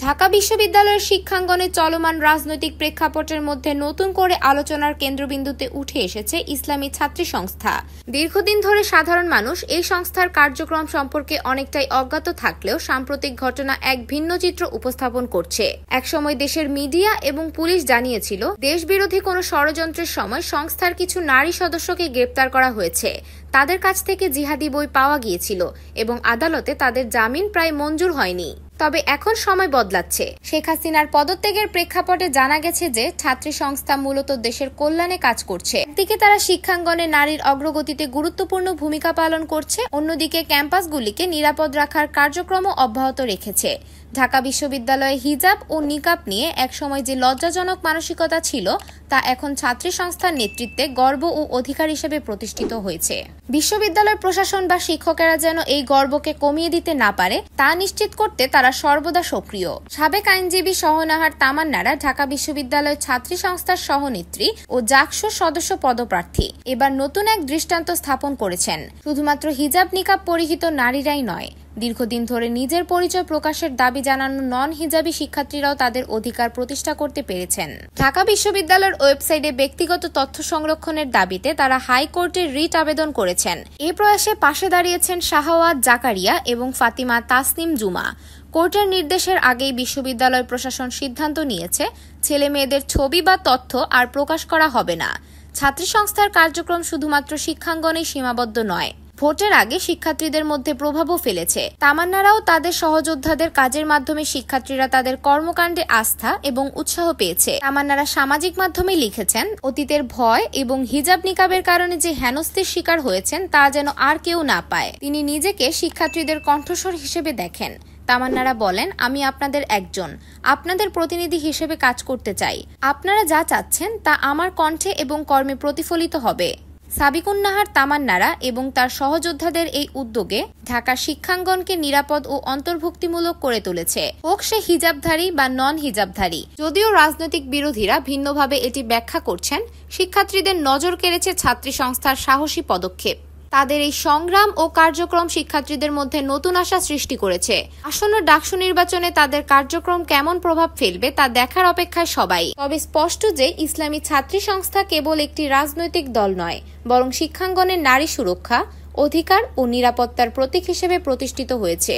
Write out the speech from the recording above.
ঢাকা বিশ্ববিদ্যালয়ের শিক্ষাঙ্গনে চলমান রাজনৈতিক প্রেক্ষাপটের মধ্যে নতুন করে আলোচনার কেন্দ্রবিন্দুতে উঠে এসেছে ইসলামী ছাত্রী সংস্থা। দীর্ঘদিন ধরে সাধারণ মানুষ এই সংস্থার কার্যক্রম সম্পর্কে অনেকটাই অজ্ঞাত থাকলেও সাম্প্রতিক ঘটনা এক ভিন্ন চিত্র উপস্থাপন করছে। একসময় দেশের মিডিয়া এবং পুলিশ জানিয়েছিল, দেশবিরোধী কোনো ষড়যন্ত্রের সময় সংস্থার কিছু নারী সদস্যকে গ্রেপ্তার করা হয়েছে, তাদের কাছ থেকে জিহাদি বই পাওয়া গিয়েছিল এবং আদালতে তাদের জামিন প্রায় মঞ্জুর হয়নি। তবে এখন সময় বদলাচ্ছে। শেখ হাসিনার পদত্যাগের প্রেক্ষাপটে জানা গেছে যে ছাত্রী সংস্থা মূলত দেশের কল্যাণে কাজ করছে। একদিকে তারা শিক্ষাঙ্গনে নারীর অগ্রগতিতে গুরুত্বপূর্ণ ভূমিকা পালন করছে, অন্যদিকে ক্যাম্পাসগুলিকে নিরাপদ রাখার কার্যক্রমও অব্যাহত রেখেছে। ঢাকা বিশ্ববিদ্যালয়ে হিজাব ও নিকাব নিয়ে একসময় যে লজ্জাজনক মানসিকতা ছিল, তা এখন ছাত্রী সংস্থার নেতৃত্বে গর্ব ও অধিকার হিসেবে প্রতিষ্ঠিত হয়েছে। বিশ্ববিদ্যালয় প্রশাসন বা শিক্ষকেরা যেন এই গর্বকে কমিয়ে দিতে না পারে, তা নিশ্চিত করতে তারা সর্বদা সক্রিয়। সাবেক আইনজীবী সহনাহার তামান্নারা ঢাকা বিশ্ববিদ্যালয় ছাত্রী সংস্থার সহনেত্রী ও জাকসুর সদস্য পদপ্রার্থী এবার নতুন এক দৃষ্টান্ত স্থাপন করেছেন। শুধুমাত্র হিজাব নিকাব পরিহিত নারীরাই নয়, দীর্ঘদিন ধরে নিজের পরিচয় প্রকাশের দাবি জানানো নন হিজাবি শিক্ষার্থীরাও তাদের অধিকার প্রতিষ্ঠা করতে পেরেছেন। ঢাকা বিশ্ববিদ্যালয়ের ওয়েবসাইটে ব্যক্তিগত তথ্য সংরক্ষণের দাবিতে তারা হাইকোর্টে রিট আবেদন করেছেন। এ প্রয়াসে পাশে দাঁড়িয়েছেন শাহওয়াত জাকারিয়া এবং ফাতিমা তাসনিম জুমা। কোর্টের নির্দেশের আগেই বিশ্ববিদ্যালয় প্রশাসন সিদ্ধান্ত নিয়েছে, ছেলে মেয়েদের ছবি বা তথ্য আর প্রকাশ করা হবে না। ছাত্রী সংস্থার কার্যক্রম শুধুমাত্র শিক্ষাঙ্গনেই সীমাবদ্ধ নয়, ভোটের আগে শিক্ষার্থীদের মধ্যে প্রভাবও ফেলেছে। তামান্নারাও তাদের সহযোদ্ধাদের কাজের মাধ্যমে শিক্ষার্থীরা তাদের কর্মকাণ্ডে আস্থা এবং উৎসাহ পেয়েছে। তামান্নারা সামাজিক মাধ্যমে লিখেছেন, অতীতের ভয় এবং হিজাব নিকাবের কারণে যে হেনস্থার শিকার হয়েছেন তা যেন আর কেউ না পায়। তিনি নিজেকে শিক্ষার্থীদের কণ্ঠস্বর হিসেবে দেখেন। তামান্নারা বলেন, আমি আপনাদের একজন, আপনাদের প্রতিনিধি হিসেবে কাজ করতে চাই। আপনারা যা চাচ্ছেন তা আমার কণ্ঠে এবং কর্মে প্রতিফলিত হবে। সাবিকুন্নাহার তামান্নারা এবং তার সহযোদ্ধাদের এই উদ্যোগে ঢাকার শিক্ষাঙ্গনকে নিরাপদ ও অন্তর্ভুক্তিমূলক করে তুলেছে, হোক সে হিজাবধারী বা নন হিজাবধারী। যদিও রাজনৈতিক বিরোধীরা ভিন্নভাবে এটি ব্যাখ্যা করছেন, শিক্ষার্থীদের নজর কেড়েছে ছাত্রী সংস্থার সাহসী পদক্ষেপ। তাদের এই সংগ্রাম ও কার্যক্রম শিক্ষার্থীদের মধ্যে নতুন আশা সৃষ্টি করেছে। আসন্ন ডাকসু নির্বাচনে তাদের কার্যক্রম কেমন প্রভাব ফেলবে তা দেখার অপেক্ষায় সবাই। তবে স্পষ্ট যে ইসলামী ছাত্রী সংস্থা কেবল একটি রাজনৈতিক দল নয়, বরং শিক্ষাঙ্গনের নারী সুরক্ষা, অধিকার ও নিরাপত্তার প্রতীক হিসেবে প্রতিষ্ঠিত হয়েছে।